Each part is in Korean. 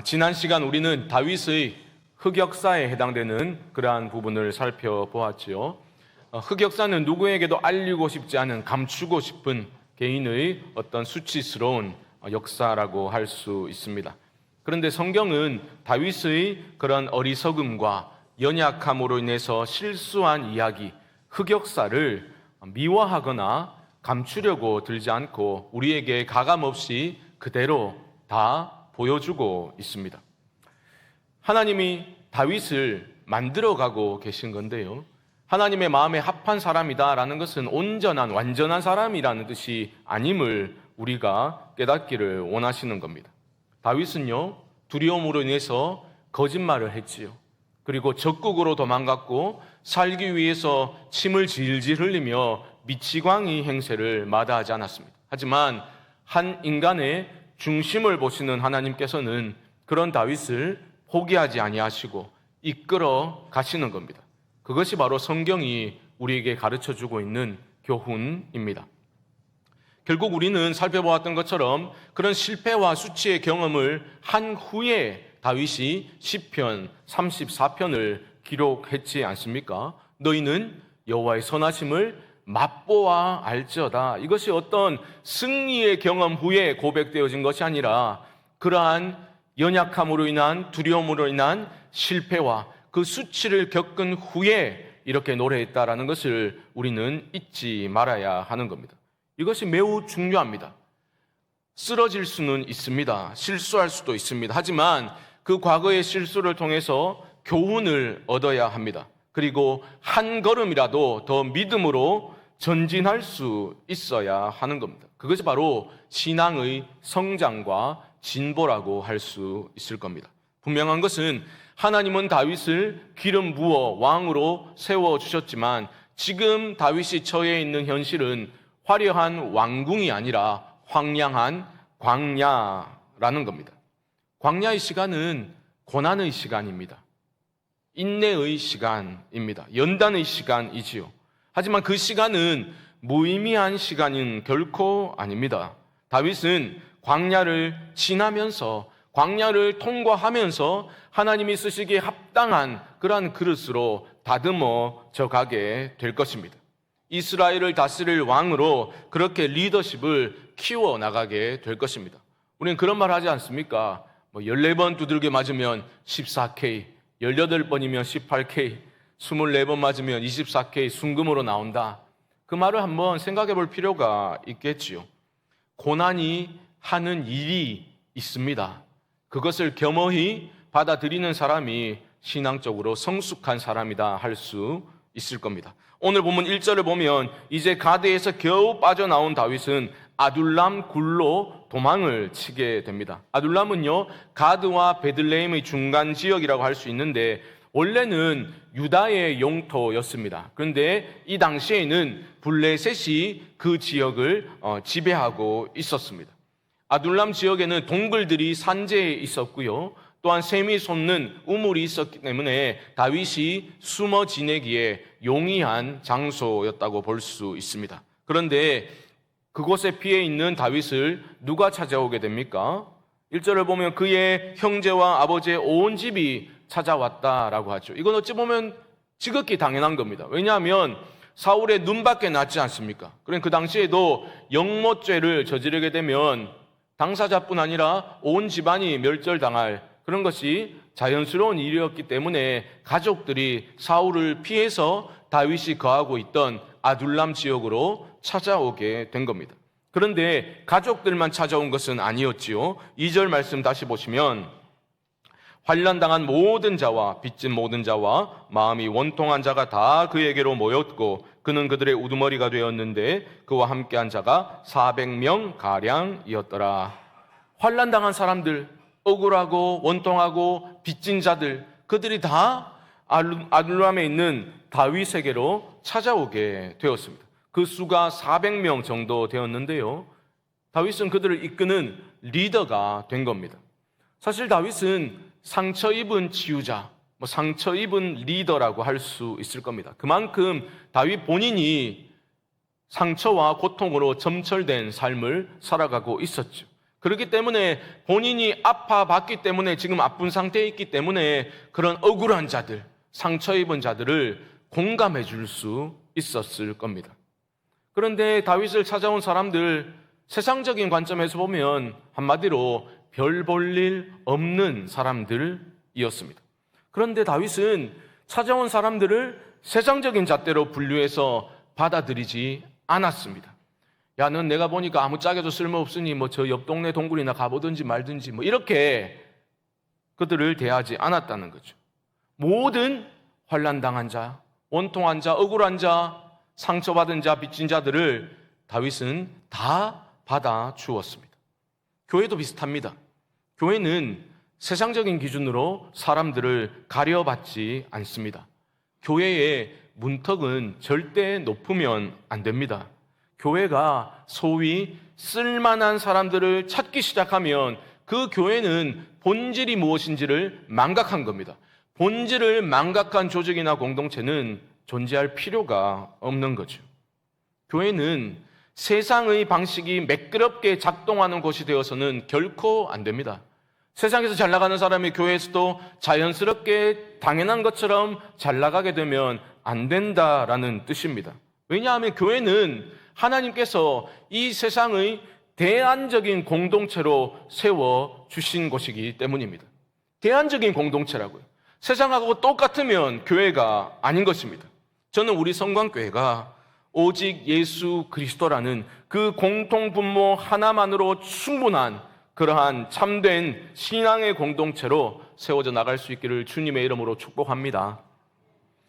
지난 시간 우리는 다윗의 흑역사에 해당되는 그러한 부분을 살펴보았지요. 흑역사는 누구에게도 알리고 싶지 않은, 감추고 싶은 개인의 어떤 수치스러운 역사라고 할 수 있습니다. 그런데 성경은 다윗의 그런 어리석음과 연약함으로 인해서 실수한 이야기, 흑역사를 미화하거나 감추려고 들지 않고 우리에게 가감없이 그대로 다 보여주고 있습니다. 하나님이 다윗을 만들어가고 계신 건데요, 하나님의 마음에 합한 사람이다라는 것은 온전한, 완전한 사람이라는 뜻이 아님을 우리가 깨닫기를 원하시는 겁니다. 다윗은요, 두려움으로 인해서 거짓말을 했지요. 그리고 적국으로 도망갔고 살기 위해서 침을 질질 흘리며 미치광이 행세를 마다하지 않았습니다. 하지만 한 인간의 중심을 보시는 하나님께서는 그런 다윗을 포기하지 아니하시고 이끌어 가시는 겁니다. 그것이 바로 성경이 우리에게 가르쳐주고 있는 교훈입니다. 결국 우리는 살펴보았던 것처럼 그런 실패와 수치의 경험을 한 후에 다윗이 시편 34편을 기록했지 않습니까? 너희는 여호와의 선하심을 맛보아 알지어다. 이것이 어떤 승리의 경험 후에 고백되어진 것이 아니라 그러한 연약함으로 인한, 두려움으로 인한 실패와 그 수치를 겪은 후에 이렇게 노래했다라는 것을 우리는 잊지 말아야 하는 겁니다. 이것이 매우 중요합니다. 쓰러질 수는 있습니다. 실수할 수도 있습니다. 하지만 그 과거의 실수를 통해서 교훈을 얻어야 합니다. 그리고 한 걸음이라도 더 믿음으로 전진할 수 있어야 하는 겁니다. 그것이 바로 신앙의 성장과 진보라고 할 수 있을 겁니다. 분명한 것은 하나님은 다윗을 기름 부어 왕으로 세워주셨지만 지금 다윗이 처해 있는 현실은 화려한 왕궁이 아니라 황량한 광야라는 겁니다. 광야의 시간은 고난의 시간입니다. 인내의 시간입니다. 연단의 시간이지요. 하지만 그 시간은 무의미한 시간은 결코 아닙니다. 다윗은 광야를 지나면서, 광야를 통과하면서 하나님이 쓰시기에 합당한 그러한 그릇으로 다듬어져 가게 될 것입니다. 이스라엘을 다스릴 왕으로 그렇게 리더십을 키워나가게 될 것입니다. 우리는 그런 말 하지 않습니까? 14번 두들겨 맞으면 14K, 18번이면 18K, 24번 맞으면 24K 순금으로 나온다. 그 말을 한번 생각해 볼 필요가 있겠지요. 고난이 하는 일이 있습니다. 그것을 겸허히 받아들이는 사람이 신앙적으로 성숙한 사람이다 할 수 있을 겁니다. 오늘 본문 1절을 보면 이제 가드에서 겨우 빠져나온 다윗은 아둘람 굴로 도망을 치게 됩니다. 아둘람은요, 가드와 베들레헴의 중간 지역이라고 할 수 있는데 원래는 유다의 영토였습니다. 그런데 이 당시에는 블레셋이 그 지역을 지배하고 있었습니다. 아둘람 지역에는 동굴들이 산재해 있었고요, 또한 샘이 솟는 우물이 있었기 때문에 다윗이 숨어 지내기에 용이한 장소였다고 볼 수 있습니다. 그런데 그곳에 피해 있는 다윗을 누가 찾아오게 됩니까? 1절을 보면 그의 형제와 아버지의 온 집이 찾아왔다라고 하죠. 이건 어찌 보면 지극히 당연한 겁니다. 왜냐하면 사울의 눈밖에 났지 않습니까? 그러니까 그 당시에도 영모죄를 저지르게 되면 당사자뿐 아니라 온 집안이 멸절당할 그런 것이 자연스러운 일이었기 때문에 가족들이 사울을 피해서 다윗이 거하고 있던 아둘람 지역으로 찾아오게 된 겁니다. 그런데 가족들만 찾아온 것은 아니었지요. 2절 말씀 다시 보시면 환난당한 모든 자와 빚진 모든 자와 마음이 원통한 자가 다 그에게로 모였고 그는 그들의 우두머리가 되었는데 그와 함께한 자가 400명 가량이었더라. 환난당한 사람들, 억울하고 원통하고 빚진 자들, 그들이 다 아둘람에 있는 다윗에게로 찾아오게 되었습니다. 그 수가 400명 정도 되었는데요, 다윗은 그들을 이끄는 리더가 된 겁니다. 사실 다윗은 상처 입은 치유자, 상처 입은 리더라고 할 수 있을 겁니다. 그만큼 다윗 본인이 상처와 고통으로 점철된 삶을 살아가고 있었죠. 그렇기 때문에 본인이 아파봤기 때문에 지금 아픈 상태에 있기 때문에 그런 억울한 자들, 상처 입은 자들을 공감해 줄 수 있었을 겁니다. 그런데 다윗을 찾아온 사람들, 세상적인 관점에서 보면 한마디로 별 볼 일 없는 사람들이었습니다. 그런데 다윗은 찾아온 사람들을 세상적인 잣대로 분류해서 받아들이지 않았습니다. 야, 넌 내가 보니까 아무짝에도 쓸모없으니 뭐 저 옆 동네 동굴이나 가보든지 말든지 뭐 이렇게 그들을 대하지 않았다는 거죠. 모든 환난당한 자, 원통한 자, 억울한 자, 상처받은 자, 빚진 자들을 다윗은 다 받아 주었습니다. 교회도 비슷합니다. 교회는 세상적인 기준으로 사람들을 가려받지 않습니다. 교회의 문턱은 절대 높으면 안 됩니다. 교회가 소위 쓸만한 사람들을 찾기 시작하면 그 교회는 본질이 무엇인지를 망각한 겁니다. 본질을 망각한 조직이나 공동체는 존재할 필요가 없는 거죠. 교회는 세상의 방식이 매끄럽게 작동하는 곳이 되어서는 결코 안 됩니다. 세상에서 잘 나가는 사람이 교회에서도 자연스럽게 당연한 것처럼 잘 나가게 되면 안 된다라는 뜻입니다. 왜냐하면 교회는 하나님께서 이 세상의 대안적인 공동체로 세워주신 곳이기 때문입니다. 대안적인 공동체라고요. 세상하고 똑같으면 교회가 아닌 것입니다. 저는 우리 성광교회가 오직 예수 그리스도라는 그 공통분모 하나만으로 충분한 그러한 참된 신앙의 공동체로 세워져 나갈 수 있기를 주님의 이름으로 축복합니다.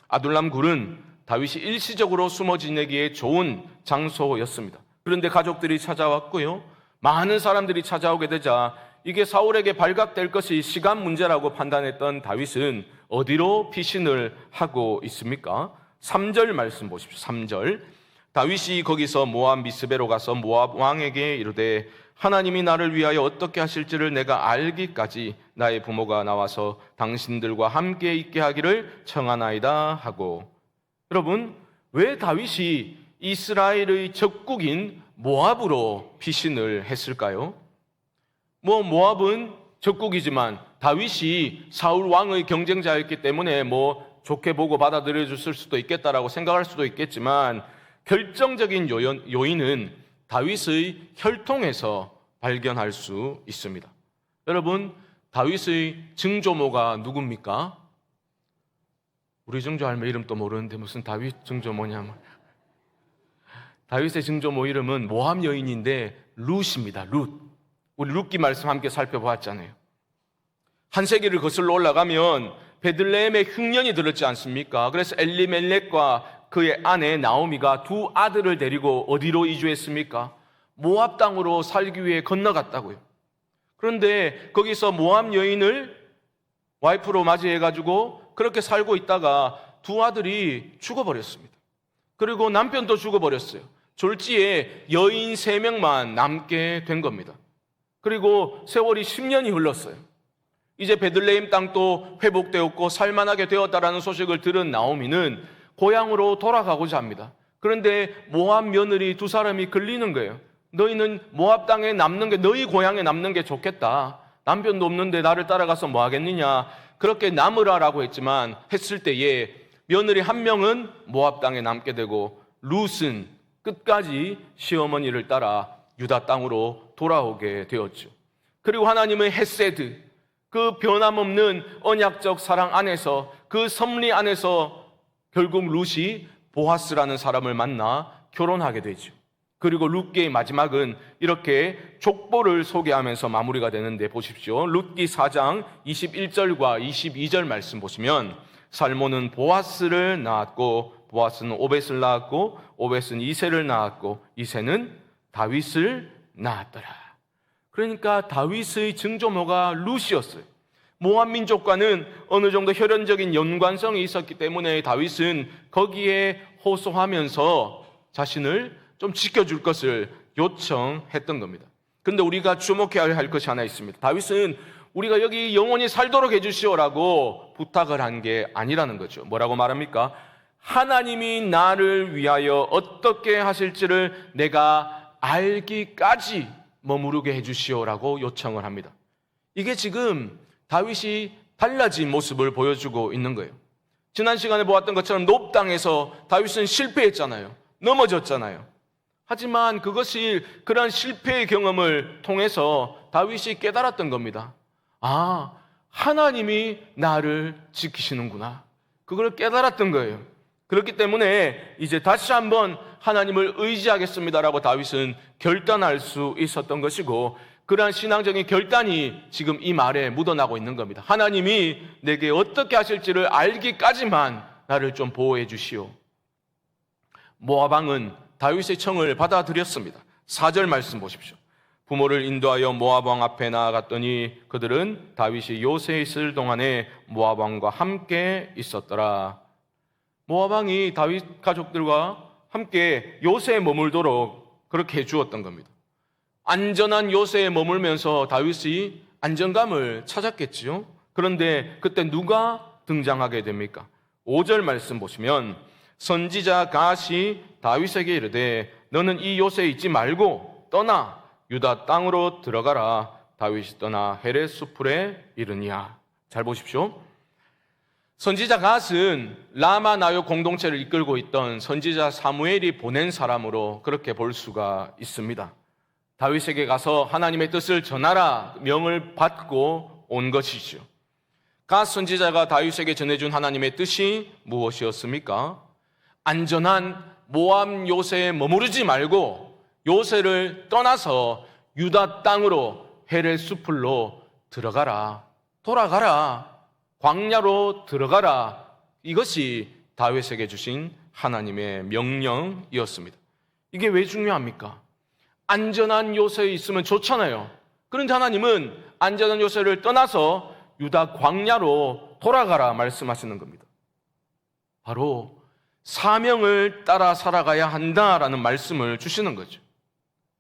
아둘람 굴은 다윗이 일시적으로 숨어 지내기에 좋은 장소였습니다. 그런데 가족들이 찾아왔고요. 많은 사람들이 찾아오게 되자 이게 사울에게 발각될 것이 시간 문제라고 판단했던 다윗은 어디로 피신을 하고 있습니까? 3절 말씀 보십시오. 3절. 다윗이 거기서 모압 미스베로 가서 모압 왕에게 이르되 하나님이 나를 위하여 어떻게 하실지를 내가 알기까지 나의 부모가 나와서 당신들과 함께 있게 하기를 청하나이다 하고. 여러분, 왜 다윗이 이스라엘의 적국인 모압으로 피신을 했을까요? 모압은 적국이지만 다윗이 사울 왕의 경쟁자였기 때문에 좋게 보고 받아들여 줬을 수도 있겠다라고 생각할 수도 있겠지만 결정적인 요인은 다윗의 혈통에서 발견할 수 있습니다. 여러분, 다윗의 증조모가 누굽니까? 우리 증조 할매 이름도 모르는데 무슨 다윗 증조모냐면 다윗의 증조모 이름은 모압 여인인데 룻입니다. 룻. 우리 룻기 말씀 함께 살펴보았잖아요. 한 세기를 거슬러 올라가면 베들레헴에 흉년이 들었지 않습니까? 그래서 엘리멜렉과 그의 아내 나오미가 두 아들을 데리고 어디로 이주했습니까? 모압 땅으로 살기 위해 건너갔다고요. 그런데 거기서 모압 여인을 와이프로 맞이해가지고 그렇게 살고 있다가 두 아들이 죽어버렸습니다. 그리고 남편도 죽어버렸어요. 졸지에 여인 3명만 남게 된 겁니다. 그리고 세월이 10년이 흘렀어요. 이제 베들레헴 땅도 회복되었고 살만하게 되었다라는 소식을 들은 나오미는 고향으로 돌아가고자 합니다. 그런데 모압 며느리 2사람이 걸리는 거예요. 너희는 모압 땅에 남는 게, 너희 고향에 남는 게 좋겠다. 남편도 없는데 나를 따라가서 뭐 하겠느냐. 그렇게 남으라라고 했을 때에 며느리 1명은 모압 땅에 남게 되고 룻은 끝까지 시어머니를 따라 유다 땅으로 돌아오게 되었죠. 그리고 하나님의 헤세드, 그 변함없는 언약적 사랑 안에서, 그 섭리 안에서 결국 룻이 보아스라는 사람을 만나 결혼하게 되죠. 그리고 룻기의 마지막은 이렇게 족보를 소개하면서 마무리가 되는데 보십시오. 룻기 4장 21절과 22절 말씀 보시면 살몬은 보아스를 낳았고 보아스는 오벳을 낳았고 오벳은 이새를 낳았고 이새는 다윗을 낳았더라. 그러니까 다윗의 증조모가 룻이었어요. 모압 민족과는 어느 정도 혈연적인 연관성이 있었기 때문에 다윗은 거기에 호소하면서 자신을 좀 지켜줄 것을 요청했던 겁니다. 그런데 우리가 주목해야 할 것이 하나 있습니다. 다윗은 우리가 여기 영원히 살도록 해주시오라고 부탁을 한 게 아니라는 거죠. 뭐라고 말합니까? 하나님이 나를 위하여 어떻게 하실지를 내가 알기까지 머무르게 해주시오라고 요청을 합니다. 이게 지금 다윗이 달라진 모습을 보여주고 있는 거예요. 지난 시간에 보았던 것처럼 놉 땅에서 다윗은 실패했잖아요. 넘어졌잖아요. 하지만 그것이 그런 실패의 경험을 통해서 다윗이 깨달았던 겁니다. 아, 하나님이 나를 지키시는구나. 그걸 깨달았던 거예요. 그렇기 때문에 이제 다시 한번 하나님을 의지하겠습니다라고 다윗은 결단할 수 있었던 것이고, 그러한 신앙적인 결단이 지금 이 말에 묻어나고 있는 겁니다. 하나님이 내게 어떻게 하실지를 알기까지만 나를 좀 보호해 주시오. 모압 왕은 다윗의 청을 받아들였습니다. 4절 말씀 보십시오. 부모를 인도하여 모압 왕 앞에 나아갔더니 그들은 다윗이 요새에 있을 동안에 모압 왕과 함께 있었더라. 모압 왕이 다윗 가족들과 함께 요새에 머물도록 그렇게 해주었던 겁니다. 안전한 요새에 머물면서 다윗이 안정감을 찾았겠지요. 그런데 그때 누가 등장하게 됩니까? 5절 말씀 보시면 선지자 갓이 다윗에게 이르되 너는 이 요새에 있지 말고 떠나 유다 땅으로 들어가라. 다윗이 떠나 헤렛 수풀에 이르니라. 잘 보십시오. 선지자 갓은 라마 나요 공동체를 이끌고 있던 선지자 사무엘이 보낸 사람으로 그렇게 볼 수가 있습니다. 다윗에게 가서 하나님의 뜻을 전하라 명을 받고 온 것이죠. 갓 선지자가 다윗에게 전해준 하나님의 뜻이 무엇이었습니까? 안전한 모압 요새에 머무르지 말고 요새를 떠나서 유다 땅으로 헤렛 수풀로 들어가라, 돌아가라, 광야로 들어가라. 이것이 다윗에게 주신 하나님의 명령이었습니다. 이게 왜 중요합니까? 안전한 요새에 있으면 좋잖아요. 그런데 하나님은 안전한 요새를 떠나서 유다 광야로 돌아가라 말씀하시는 겁니다. 바로 사명을 따라 살아가야 한다라는 말씀을 주시는 거죠.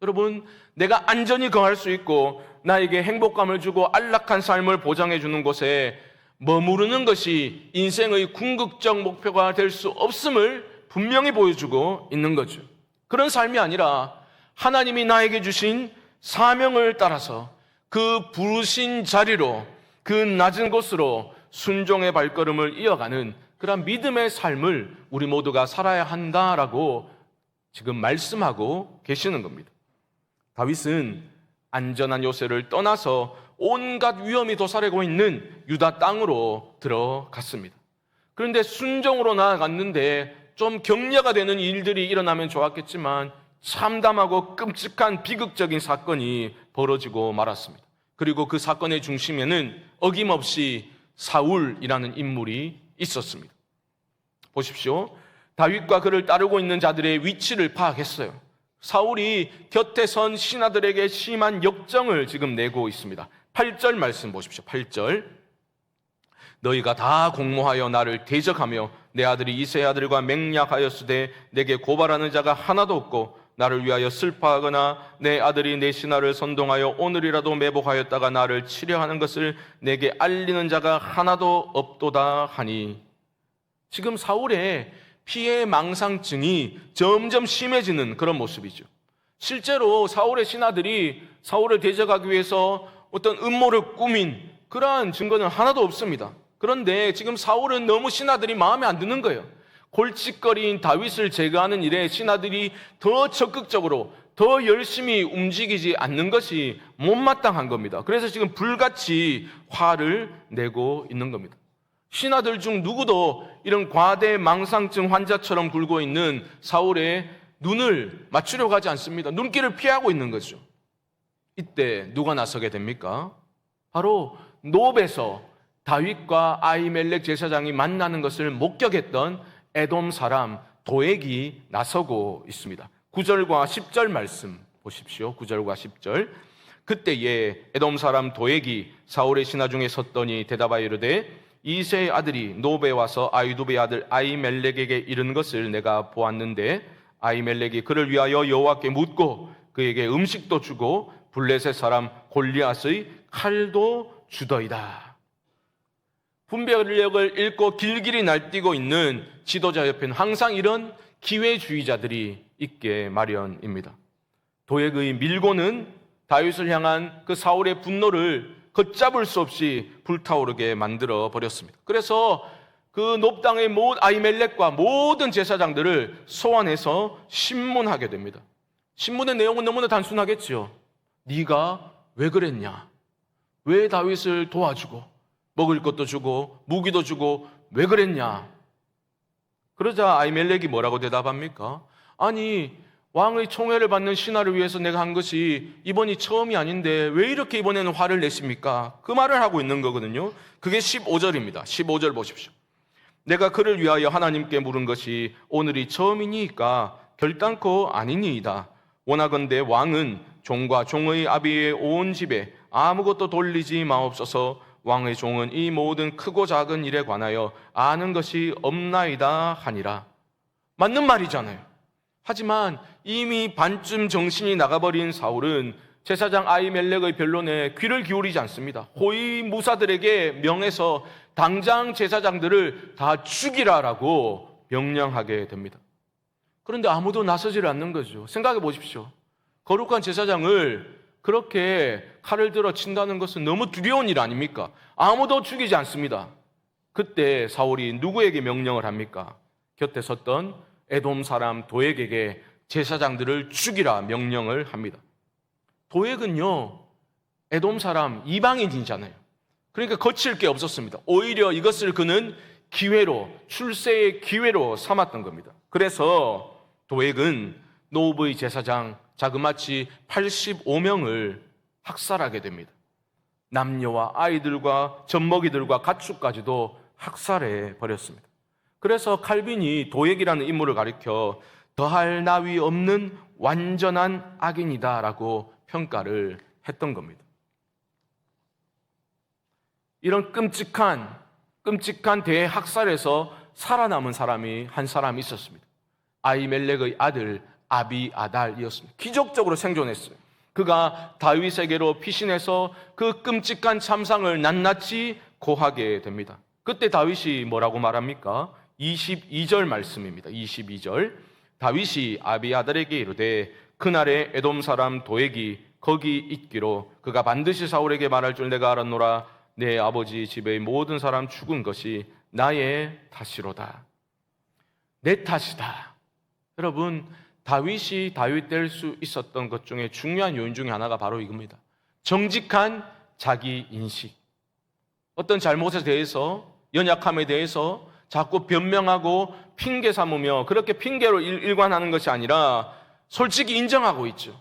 여러분, 내가 안전히 거할 수 있고 나에게 행복감을 주고 안락한 삶을 보장해 주는 곳에 머무르는 것이 인생의 궁극적 목표가 될 수 없음을 분명히 보여주고 있는 거죠. 그런 삶이 아니라 하나님이 나에게 주신 사명을 따라서 그 부르신 자리로, 그 낮은 곳으로 순종의 발걸음을 이어가는 그런 믿음의 삶을 우리 모두가 살아야 한다라고 지금 말씀하고 계시는 겁니다. 다윗은 안전한 요새를 떠나서 온갖 위험이 도사리고 있는 유다 땅으로 들어갔습니다. 그런데 순종으로 나아갔는데 좀 격려가 되는 일들이 일어나면 좋았겠지만 참담하고 끔찍한 비극적인 사건이 벌어지고 말았습니다. 그리고 그 사건의 중심에는 어김없이 사울이라는 인물이 있었습니다. 보십시오. 다윗과 그를 따르고 있는 자들의 위치를 파악했어요. 사울이 곁에 선 신하들에게 심한 역정을 지금 내고 있습니다. 8절 말씀 보십시오. 8절. 너희가 다 공모하여 나를 대적하며 내 아들이 이새의 아들과 맹약하였으되 내게 고발하는 자가 하나도 없고 나를 위하여 슬퍼하거나 내 아들이 내 신하를 선동하여 오늘이라도 매복하였다가 나를 치려하는 것을 내게 알리는 자가 하나도 없도다 하니. 지금 사울의 피해 망상증이 점점 심해지는 그런 모습이죠. 실제로 사울의 신하들이 사울을 대적하기 위해서 어떤 음모를 꾸민 그러한 증거는 하나도 없습니다. 그런데 지금 사울은 너무 신하들이 마음에 안 드는 거예요. 골칫거리인 다윗을 제거하는 일에 신하들이 더 적극적으로 더 열심히 움직이지 않는 것이 못마땅한 겁니다. 그래서 지금 불같이 화를 내고 있는 겁니다. 신하들 중 누구도 이런 과대 망상증 환자처럼 굴고 있는 사울의 눈을 맞추려고 하지 않습니다. 눈길을 피하고 있는 거죠. 이때 누가 나서게 됩니까? 바로 노베에서 다윗과 아히멜렉 제사장이 만나는 것을 목격했던 에돔 사람 도액이 나서고 있습니다. 9절과 10절 말씀 보십시오. 9절과 10절. 그때에 에돔 사람 도액이 사울의 신하 중에 섰더니 대답하여 이르되 이새의 아들이 노베에 와서 아히두베의 아들 아히멜렉에게 이른 것을 내가 보았는데 아히멜렉이 그를 위하여 여호와께 묻고 그에게 음식도 주고 블레셋 사람 골리앗의 칼도 주더이다. 분별력을 잃고 길길이 날뛰고 있는 지도자 옆에는 항상 이런 기회주의자들이 있게 마련입니다. 도액의 밀고는 다윗을 향한 그 사울의 분노를 걷잡을 수 없이 불타오르게 만들어 버렸습니다. 그래서 그 놉당의 아히멜렉과 모든 제사장들을 소환해서 신문하게 됩니다. 신문의 내용은 너무나 단순하겠지요. 네가 왜 그랬냐? 왜 다윗을 도와주고 먹을 것도 주고 무기도 주고 왜 그랬냐? 그러자 아히멜렉이 뭐라고 대답합니까? 아니, 왕의 총애를 받는 신하를 위해서 내가 한 것이 이번이 처음이 아닌데 왜 이렇게 이번에는 화를 내십니까? 그 말을 하고 있는 거거든요. 그게 15절입니다. 15절 보십시오. 내가 그를 위하여 하나님께 물은 것이 오늘이 처음이니까 결단코 아니니이다. 원하건대 왕은 종과 종의 아비의 온 집에 아무것도 돌리지 마옵소서. 왕의 종은 이 모든 크고 작은 일에 관하여 아는 것이 없나이다 하니라. 맞는 말이잖아요. 하지만 이미 반쯤 정신이 나가버린 사울은 제사장 아히멜렉의 변론에 귀를 기울이지 않습니다. 호위 무사들에게 명해서 당장 제사장들을 다 죽이라라고 명령하게 됩니다. 그런데 아무도 나서지를 않는 거죠. 생각해 보십시오. 거룩한 제사장을 그렇게 칼을 들어 친다는 것은 너무 두려운 일 아닙니까? 아무도 죽이지 않습니다. 그때 사울이 누구에게 명령을 합니까? 곁에 섰던 에돔 사람 도액에게 제사장들을 죽이라 명령을 합니다. 도액은요, 에돔 사람 이방인이잖아요. 그러니까 거칠 게 없었습니다. 오히려 이것을 그는 기회로, 출세의 기회로 삼았던 겁니다. 그래서 도액은 노브의 제사장 자그마치 85명을 학살하게 됩니다. 남녀와 아이들과 젖먹이들과 가축까지도 학살해 버렸습니다. 그래서 칼빈이 도액이라는 인물을 가리켜 더할 나위 없는 완전한 악인이다라고 평가를 했던 겁니다. 이런 끔찍한 대학살에서 살아남은 사람이 한 사람이 있었습니다. 아히멜렉의 아들 아비아달이었습니다. 기적적으로 생존했어요. 그가 다윗에게로 피신해서 그 끔찍한 참상을 낱낱이 고하게 됩니다. 그때 다윗이 뭐라고 말합니까? 22절 말씀입니다. 22절. 다윗이 아비아달에게 이르되 그날에 에돔 사람 도액이 거기 있기로 그가 반드시 사울에게 말할 줄 내가 알았노라. 내 아버지 집의 모든 사람 죽은 것이 나의 탓이로다. 내 탓이다. 여러분, 다윗이 다윗 될 수 있었던 것 중에 중요한 요인 중에 하나가 바로 이겁니다. 정직한 자기 인식. 어떤 잘못에 대해서, 연약함에 대해서 자꾸 변명하고 핑계 삼으며 그렇게 핑계로 일관하는 것이 아니라 솔직히 인정하고 있죠.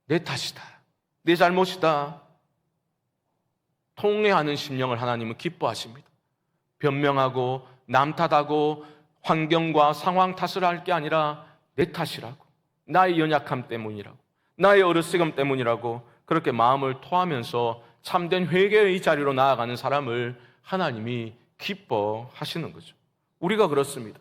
내 탓이다. 내 잘못이다. 통회하는 심령을 하나님은 기뻐하십니다. 변명하고 남 탓하고 환경과 상황 탓을 할 게 아니라 내 탓이라고, 나의 연약함 때문이라고, 나의 어리석음 때문이라고 그렇게 마음을 토하면서 참된 회개의 자리로 나아가는 사람을 하나님이 기뻐하시는 거죠. 우리가 그렇습니다.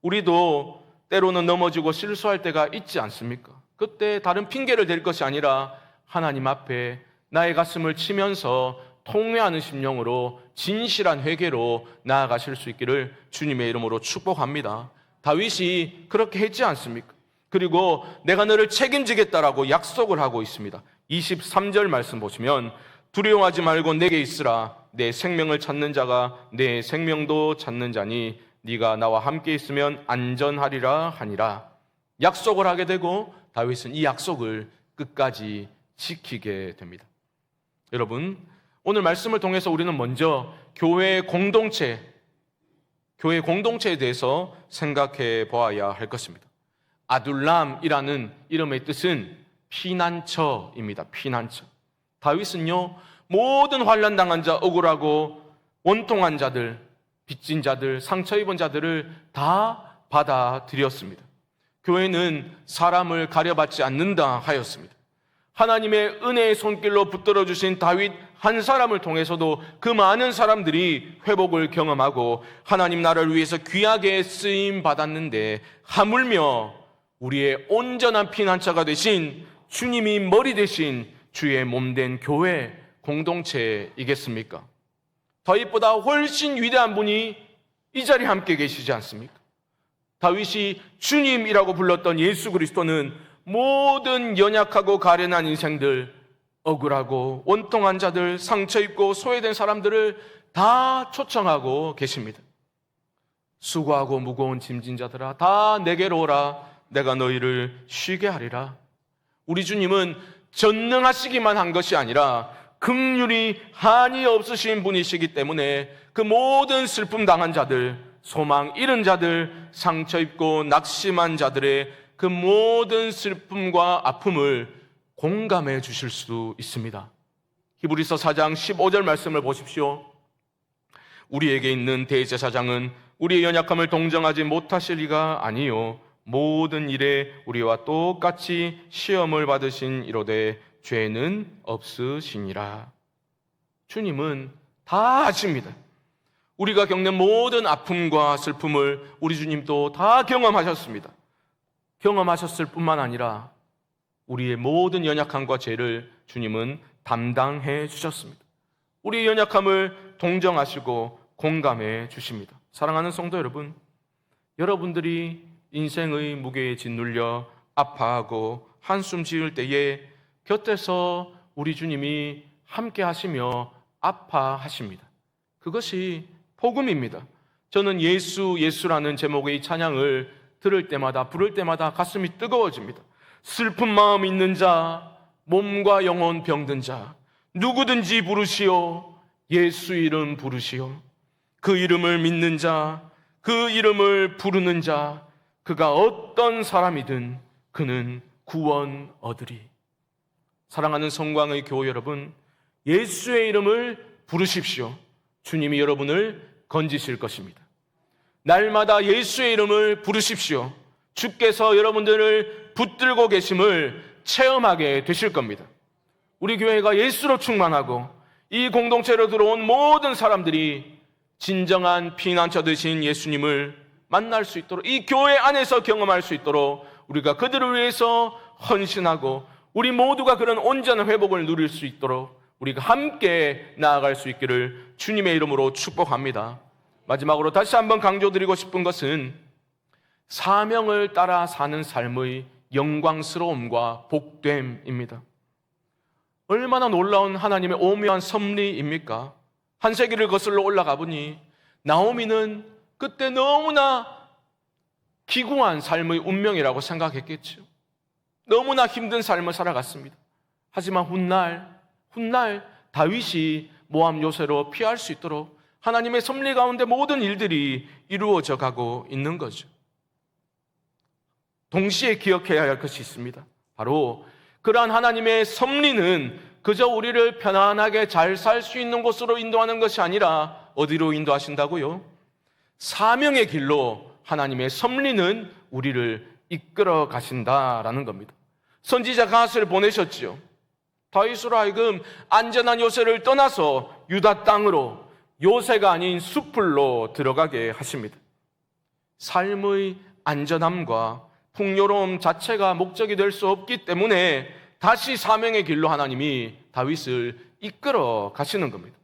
우리도 때로는 넘어지고 실수할 때가 있지 않습니까? 그때 다른 핑계를 댈 것이 아니라 하나님 앞에 나의 가슴을 치면서 통회하는 심령으로 진실한 회개로 나아가실 수 있기를 주님의 이름으로 축복합니다. 다윗이 그렇게 했지 않습니까? 그리고 내가 너를 책임지겠다라고 약속을 하고 있습니다. 23절 말씀 보시면 두려워하지 말고 내게 있으라. 내 생명을 찾는 자가 내 생명도 찾는 자니 네가 나와 함께 있으면 안전하리라 하니라. 약속을 하게 되고 다윗은 이 약속을 끝까지 지키게 됩니다. 여러분, 오늘 말씀을 통해서 우리는 먼저 교회 공동체에 대해서 생각해 보아야 할 것입니다. 아둘람이라는 이름의 뜻은 피난처입니다. 피난처. 다윗은요, 모든 환난 당한 자, 억울하고 원통한 자들, 빚진 자들, 상처 입은 자들을 다 받아들였습니다. 교회는 사람을 가려받지 않는다 하였습니다. 하나님의 은혜의 손길로 붙들어 주신 다윗 한 사람을 통해서도 그 많은 사람들이 회복을 경험하고 하나님 나라를 위해서 귀하게 쓰임 받았는데, 하물며 우리의 온전한 피난처가 되신 주님이 머리 되신 주의 몸된 교회 공동체이겠습니까? 다윗보다 훨씬 위대한 분이 이 자리에 함께 계시지 않습니까? 다윗이 주님이라고 불렀던 예수 그리스도는 모든 연약하고 가련한 인생들, 억울하고 원통한 자들, 상처 입고 소외된 사람들을 다 초청하고 계십니다. 수고하고 무거운 짐진 자들아, 다 내게로 오라. 내가 너희를 쉬게 하리라. 우리 주님은 전능하시기만 한 것이 아니라 긍휼이 한이 없으신 분이시기 때문에 그 모든 슬픔 당한 자들, 소망 잃은 자들, 상처 입고 낙심한 자들의 그 모든 슬픔과 아픔을 공감해 주실 수 있습니다. 히브리서 4장 15절 말씀을 보십시오. 우리에게 있는 대제사장은 우리의 연약함을 동정하지 못하실 리가 아니요 모든 일에 우리와 똑같이 시험을 받으신 이로되 죄는 없으시니라. 주님은 다 아십니다. 우리가 겪는 모든 아픔과 슬픔을 우리 주님도 다 경험하셨습니다. 경험하셨을 뿐만 아니라 우리의 모든 연약함과 죄를 주님은 담당해 주셨습니다. 우리의 연약함을 동정하시고 공감해 주십니다. 사랑하는 성도 여러분, 여러분들이 인생의 무게에 짓눌려 아파하고 한숨 지을 때에 곁에서 우리 주님이 함께 하시며 아파하십니다. 그것이 복음입니다. 저는 예수라는 제목의 이 찬양을 들을 때마다, 부를 때마다 가슴이 뜨거워집니다. 슬픈 마음 있는 자, 몸과 영혼 병든 자, 누구든지 부르시오. 예수 이름 부르시오. 그 이름을 믿는 자, 그 이름을 부르는 자, 그가 어떤 사람이든 그는 구원 얻으리. 사랑하는 성광의 교우 여러분, 예수의 이름을 부르십시오. 주님이 여러분을 건지실 것입니다. 날마다 예수의 이름을 부르십시오. 주께서 여러분들을 붙들고 계심을 체험하게 되실 겁니다. 우리 교회가 예수로 충만하고 이 공동체로 들어온 모든 사람들이 진정한 피난처 되신 예수님을 만날 수 있도록, 이 교회 안에서 경험할 수 있도록 우리가 그들을 위해서 헌신하고 우리 모두가 그런 온전한 회복을 누릴 수 있도록 우리가 함께 나아갈 수 있기를 주님의 이름으로 축복합니다. 마지막으로 다시 한번 강조드리고 싶은 것은 사명을 따라 사는 삶의 영광스러움과 복됨입니다. 얼마나 놀라운 하나님의 오묘한 섭리입니까? 한 세기를 거슬러 올라가 보니 나오미는 그때 너무나 기구한 삶의 운명이라고 생각했겠죠. 너무나 힘든 삶을 살아갔습니다. 하지만 훗날 다윗이 모압 요새로 피할 수 있도록 하나님의 섭리 가운데 모든 일들이 이루어져 가고 있는 거죠. 동시에 기억해야 할 것이 있습니다. 바로 그러한 하나님의 섭리는 그저 우리를 편안하게 잘 살 수 있는 곳으로 인도하는 것이 아니라 어디로 인도하신다고요? 사명의 길로 하나님의 섭리는 우리를 이끌어 가신다라는 겁니다. 선지자 갓을 보내셨지요. 다윗으로 하여금 안전한 요새를 떠나서 유다 땅으로, 요새가 아닌 숲으로 들어가게 하십니다. 삶의 안전함과 풍요로움 자체가 목적이 될 수 없기 때문에 다시 사명의 길로 하나님이 다윗을 이끌어 가시는 겁니다.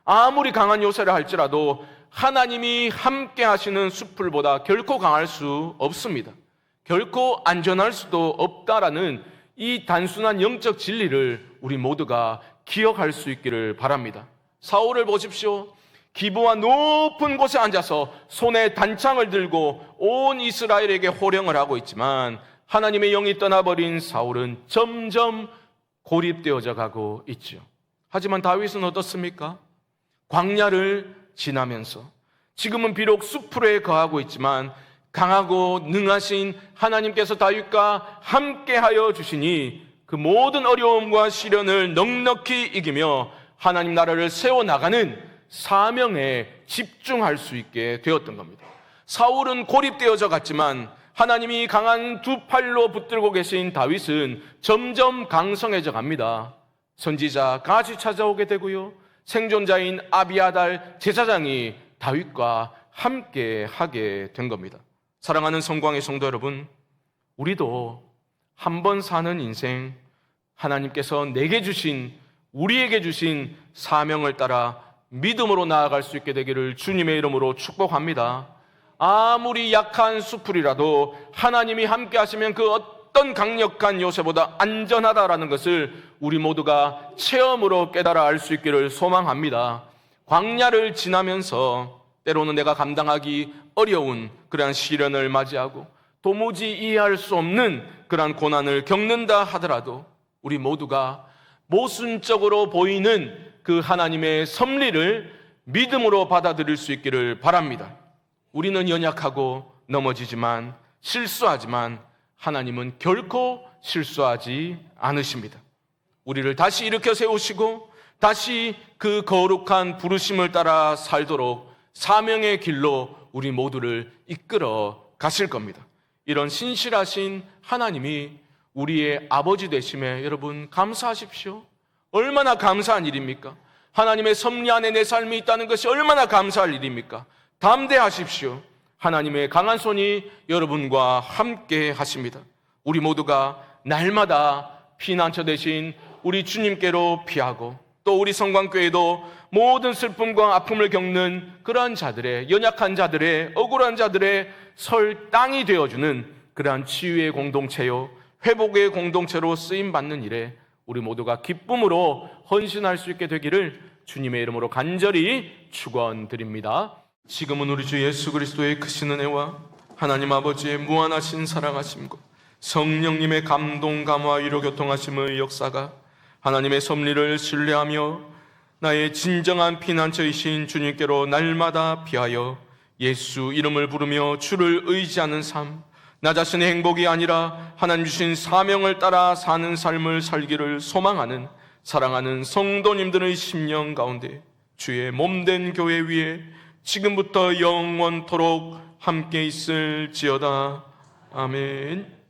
아무리 강한 요새를 할지라도 하나님이 함께 하시는 숲을보다 결코 강할 수 없습니다. 결코 안전할 수도 없다라는 이 단순한 영적 진리를 우리 모두가 기억할 수 있기를 바랍니다. 사울을 보십시오. 기브와 높은 곳에 앉아서 손에 단창을 들고 온 이스라엘에게 호령을 하고 있지만 하나님의 영이 떠나버린 사울은 점점 고립되어져 가고 있죠. 하지만 다윗은 어떻습니까? 광야를 지나면서 지금은 비록 숲으로에 거하고 있지만 강하고 능하신 하나님께서 다윗과 함께하여 주시니 그 모든 어려움과 시련을 넉넉히 이기며 하나님 나라를 세워나가는 사명에 집중할 수 있게 되었던 겁니다. 사울은 고립되어져 갔지만 하나님이 강한 두 팔로 붙들고 계신 다윗은 점점 강성해져 갑니다. 선지자 갓이 찾아오게 되고요, 생존자인 아비아달 제사장이 다윗과 함께 하게 된 겁니다. 사랑하는 성광의 성도 여러분, 우리도 한 번 사는 인생, 하나님께서 내게 주신, 우리에게 주신 사명을 따라 믿음으로 나아갈 수 있게 되기를 주님의 이름으로 축복합니다. 아무리 약한 수풀이라도 하나님이 함께 하시면 그 어떤 강력한 요새보다 안전하다라는 것을 우리 모두가 체험으로 깨달아 알 수 있기를 소망합니다. 광야를 지나면서 때로는 내가 감당하기 어려운 그러한 시련을 맞이하고 도무지 이해할 수 없는 그러한 고난을 겪는다 하더라도 우리 모두가 모순적으로 보이는 그 하나님의 섭리를 믿음으로 받아들일 수 있기를 바랍니다. 우리는 연약하고 넘어지지만 실수하지만 하나님은 결코 실수하지 않으십니다. 우리를 다시 일으켜 세우시고 다시 그 거룩한 부르심을 따라 살도록 사명의 길로 우리 모두를 이끌어 가실 겁니다. 이런 신실하신 하나님이 우리의 아버지 되심에 여러분 감사하십시오. 얼마나 감사한 일입니까? 하나님의 섭리 안에 내 삶이 있다는 것이 얼마나 감사할 일입니까? 담대하십시오. 하나님의 강한 손이 여러분과 함께 하십니다. 우리 모두가 날마다 피난처 되신 우리 주님께로 피하고 또 우리 성광교회도 모든 슬픔과 아픔을 겪는 그러한 자들의, 연약한 자들의, 억울한 자들의 설 땅이 되어주는 그러한 치유의 공동체요, 회복의 공동체로 쓰임받는 일에 우리 모두가 기쁨으로 헌신할 수 있게 되기를 주님의 이름으로 간절히 축원드립니다. 지금은 우리 주 예수 그리스도의 크신 은혜와 하나님 아버지의 무한하신 사랑하심과 성령님의 감동, 감화, 위로, 교통하심의 역사가 하나님의 섭리를 신뢰하며 나의 진정한 피난처이신 주님께로 날마다 피하여 예수 이름을 부르며 주를 의지하는 삶, 나 자신의 행복이 아니라 하나님 주신 사명을 따라 사는 삶을 살기를 소망하는 사랑하는 성도님들의 심령 가운데 주의 몸된 교회 위에 지금부터 영원토록 함께 있을지어다. 아멘.